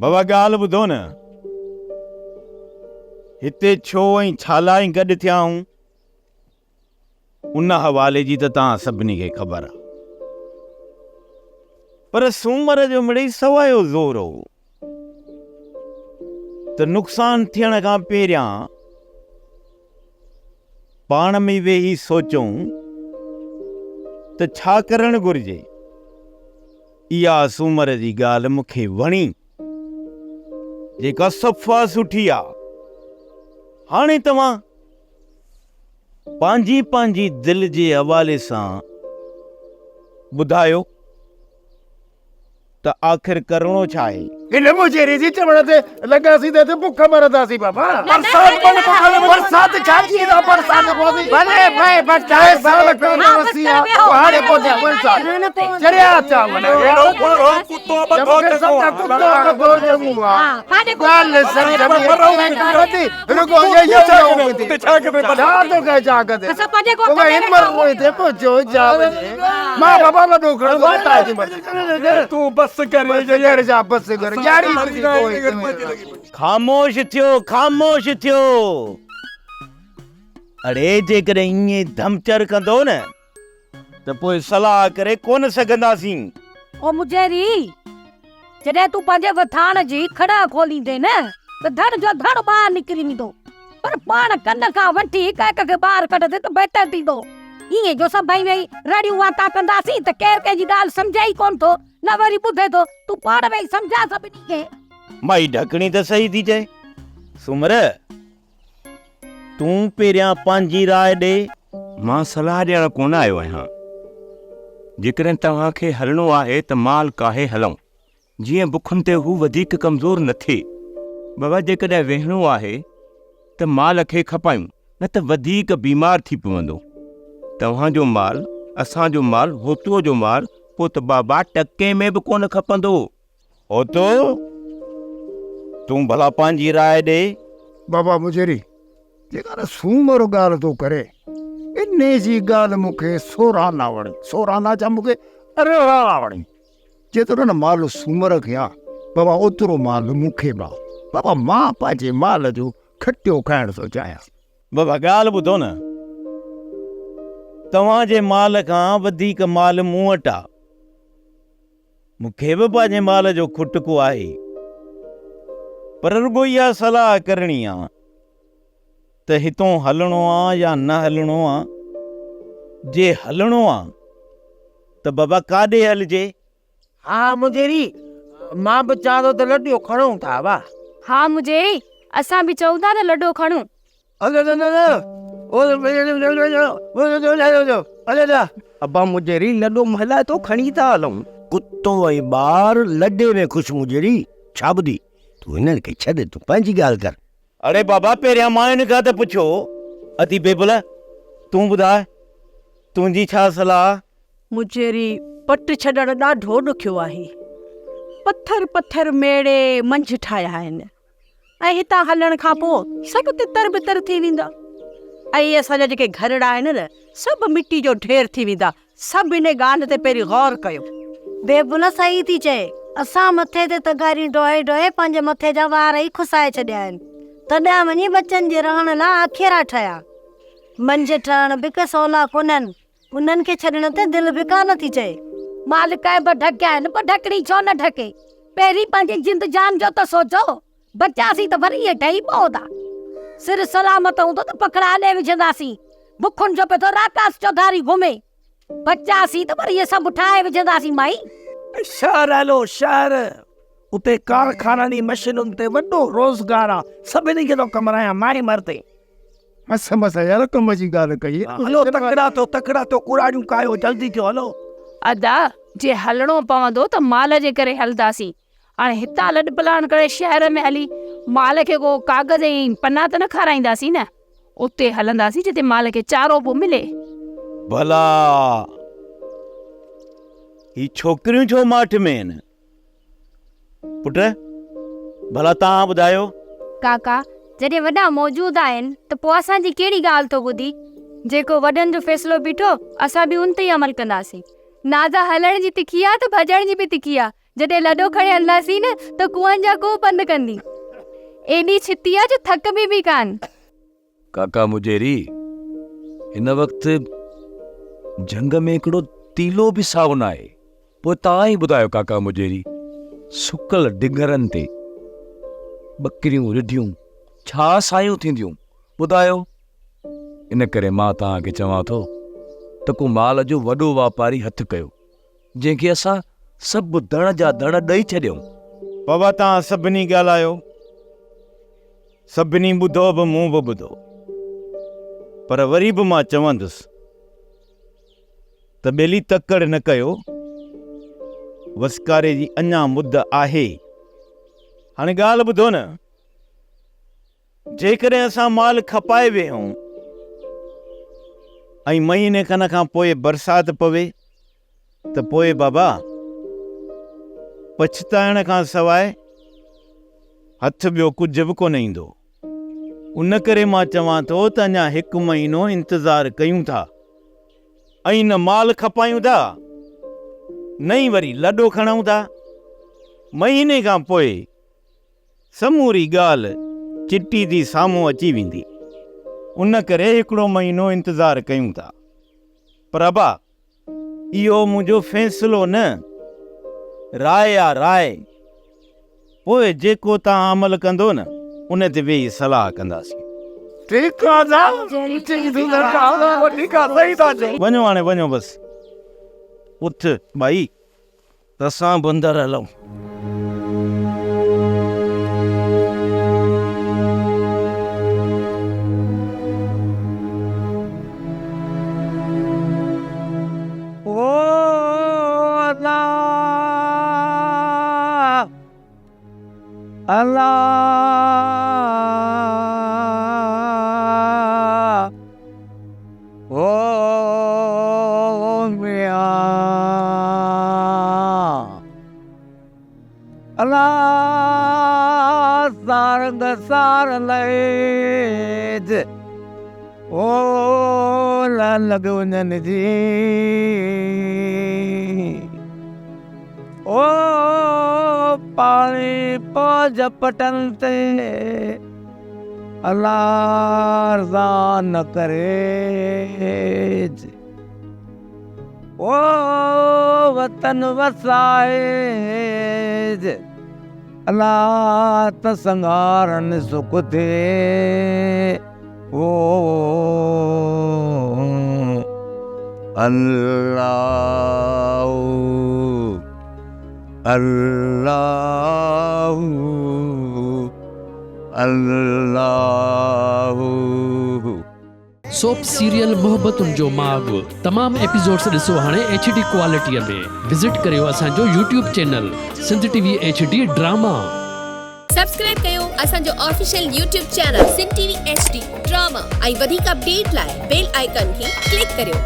बाबा ॻाल्हि ॿुधो न, हिते छो ऐं छा लाइ गॾु थिया आहियूं उन हवाले जी त तव्हां सभिनी खे ख़बर आहे। पर सूमर जो मिड़ई सवायो ज़ोर हो त नुक़सान थियण खां पहिरियां पाण में वेही सोचूं त छा करणु घुरिजे। इहा सूमर जी ॻाल्हि मूंखे वणी, जेका सफ़ा सुठी आहे। हाणे तव्हां पंहिंजी दिलि जे हवाले सां ॿुधायो त आख़िर करणो छा आहे। इन मुझेरी जी चवण ते लॻासीं त बुख मरंदासीं बाबा। बरसात छाची दा बरसात कोनी भले भाई बचाए साल कोन वसिया पहाड़ पौधे बरसात चरिया चावल एड़ो कोरो कुत्तो बगो कुत्तो बगो जमुआ गाल सर जमी रुको ये छा के बता तो के जा के को इन मर कोई देखो जो जावे मां बाबा लो खड़ो बता जी तू बस कर यार जा बस कर खामोश थियो। अड़े जेकॾहिं ईअं धमचर कंदो न त पोइ सलाह करे कोन सघंदासीं। ओ मुजेरी, जॾहिं तूं पंहिंजे वथाण जी खड़ा खोलींदे न त धड़ जो धड़ ॿाहिरि निकिरी वेंदो, पर पाण कन खां वठी हिक हिक खे ॿाहिरि कढंदे त बेटर थींदो। ईअं जो सभई वेही रड़ियूं वाता कंदासीं त केरु कंहिंजी ॻाल्हि सम्झे ई कोन थो, न वरी ॿुधे थो। तूं पाण वेही सम्झा सभिनी खे। माई ढकणी त सही थी चए। सुमर, तूं पहिरियां पंहिंजी राय ॾे। मां सलाह ॾियण कोन आयो आहियां। जेकॾहिं तव्हांखे हलणो आहे त माल काहे हलूं, जीअं बुखुनि ते हू वधीक कमज़ोर न थिए। बाबा, जेकॾहिं वेहणो आहे त माल खे खपायूं, न त वधीक बीमार थी पवंदो। तव्हांजो माल, असांजो माल, होतूअ जो माल, पोइ त बाबा टके में बि कोन खपंदो। होतो, तूं भला पंहिंजी राय ॾे। बाबा मुझेरी, जेका न सूमर ॻाल्हि तो करे, इन्हे जी ॻाल्हि मूंखे सोराना वणी। सोराना जा मूंखे अरेड़ा वणी। जेतिरो न माल सूमर खे आहे बाबा, ओतिरो माल मूंखे बि आहे। बाबा, मां पंहिंजे माल जो खटियो खाइण थो चाहियां। बाबा ॻाल्हि ॿुधो न, तव्हांजे माल खां वधीक माल मूं वटि आहे। मूंखे बि पंहिंजे माल जो खुटको आहे, पर रुगो इहा सलाह करणी आहे त हितों हलणो आहे या न हलणो आहे। जे हलणो आहे त बाबा काॾे हलिजे। हाँ मुझेरी, मां बि चवां थो त लॾियो खणूं था। वाह, हाँ मुजेरी, असां बि चऊं था त लॾो खणूं। अब्बा मुझेरी, लॾो महलाए तो खणी था हलूं। कुत्तो ऐं ॿार लॾे में ख़ुशि। मुझेरी छा ॿुधी, तूं हिननि खे छॾ, तूं पंहिंजी ॻाल्हि कर। अरे बाबा, पहिरियां मां हिन खां त पुछो। अति बेबुल, तूं ॿुधाए, तुंहिंजी छा सलाह। मुझेरी, पट छॾण ॾाढो ॾुखियो आहे। पत्थर पत्थर मेड़े मंझि ठाहिया आहिनि, ऐं हितां हलण खां पोइ सभु तितर बितर थी वेंदा। ऐं असांजा जेके घरड़ा आहिनि न, सभु मिटी जो ढेर थी वेंदा। सभु इन ॻाल्हि ते पहिरीं गौर कयो। बेबुल सही थी चए। असां मथे ते तगारी ढोए ढोए पंहिंजे मथे जा वार ई खुसाए छॾिया आहिनि। तॾहिं वञी बचनि जे रहण लाइ आखेरा ठहिया। मंझि ठहण बि के सवला कोन्हनि, उन्हनि खे छॾण ते दिलि बि कान थी चए। मालिक बि ढकिया आहिनि, पर ढकणी छो न ढके। पहिरीं पंहिंजी जिंद जान जो त सोचो। बचासीं त वरी इहे ठही पवंदा। सिर सलामत हूंदो त पकड़ा हले विझंदासीं। बुखुनि जो पे तो राकास चौधारी घुमे। बचासीं त वरी इहे सभु ठाहे विझंदासीं। माई शहर हलो, शहर। उते कारखाननि मशीनुनि ते वॾो रोज़गार आहे। सभिनी खे थो कमरायां, माई मरते। मस मस यार, कम जी ॻाल्हि कई। हलो, तकड़ा तो कुराड़ियूं कायो, जल्दी थियो हलो। अदा, जे हलणो पवंदो त माल जे करे हलंदासीं। हाणे हितां लॾ पलाण करे शहर में हली माल खे को कागज़ ऐं पना त न खाराईंदासीं न। उते हलंदासीं जिते माल खे चारो पोइ मिले। भला ही छोकिरियूं छो माठ में आहिनि? पुट, भला तव्हां ॿुधायो। काका, जॾहिं वॾा मौजूद आहिनि त पोइ असांजी कहिड़ी ॻाल्हि थो ॿुधी। जेको वॾनि जो फ़ैसिलो बीठो, असां बि उन ते ई अमल कंदासीं। नाज़ा हलण जी तिखी आहे त भॼण जी बि तिखी आहे। जॾहिं लॾो खणी हलंदासीं न त कुअनि जा कुओ बंदि कंदी। एॾी छिती आहे जो थक बि कान। काका मुजेरी, हिन वक़्तु जंग में हिकिड़ो तीलो बि साओ न आहे। पोइ तव्हां ई ॿुधायो काका मुजेरी, सुकल डिंगरनि ते ॿकरियूं रिढियूं छा सायूं थींदियूं ॿुधायो। इन करे मां तव्हांखे चवां थो त को माल जो वॾो वापारी हथु कयो, जंहिंखे असां सभु दण जा दण ॾेई छॾियूं। बाबा तव्हां सभिनी ॻाल्हायो, सभिनी ॿुधो बि मूं बि ॿुधो, पर वरी बि मां चवंदुसि त ॿेली तकड़ न कयो। वसकारे जी अञा मुद आहे। हाणे ॻाल्हि ॿुधो न, जेकॾहिं असां माल खपाए वेहूं ऐं महीने खन खां पोइ बरसाति पवे त पोइ बाबा पछताइण खां सवाइ हथ ॿियो कुझु बि कोन ईंदो। उन करे मां चवां थो त अञा 1 महीनो इंतज़ारु कयूं था ऐं न माल खपायूं था, न ई वरी लॾो खणूं था। महीने खां पोइ समूरी ॻाल्हि चिटी थी साम्हूं अची वेंदी। उन करे 1 महीनो इंतज़ारु कयूं था। पर अबा इहो मुंहिंजो फ़ैसिलो न, राय आहे राय। पोइ जेको तव्हां अमल कंदो न उन ते वेही सलाह कंदासीं। ठीक आहे ना? ठीक आहे, सही था चओ। वञो हाणे वञो, बसि उथ भाई, असां बंदर हलूं। लॻ वञनि जी ओ पाणी पो झपटनि ते अल्लाह रज़ा न करे। ओ वतन वसाए अल्लाह त संगारन सुख थे। ओ अल्लाह अल्लाह अल्लाह। सोप सीरियल मोहब्बतुनि जो माग तमाम एपिसोड्स ॾिसो हाणे HD क्वालिटीअ में। विज़िट करियो असांजो YouTube channel Sindh TV HD drama. Subscribe कयो असांजो official YouTube channel Sindh TV HD drama ऐं वधीक अपडेट लाइ बेल आइकन खे क्लिक करियो।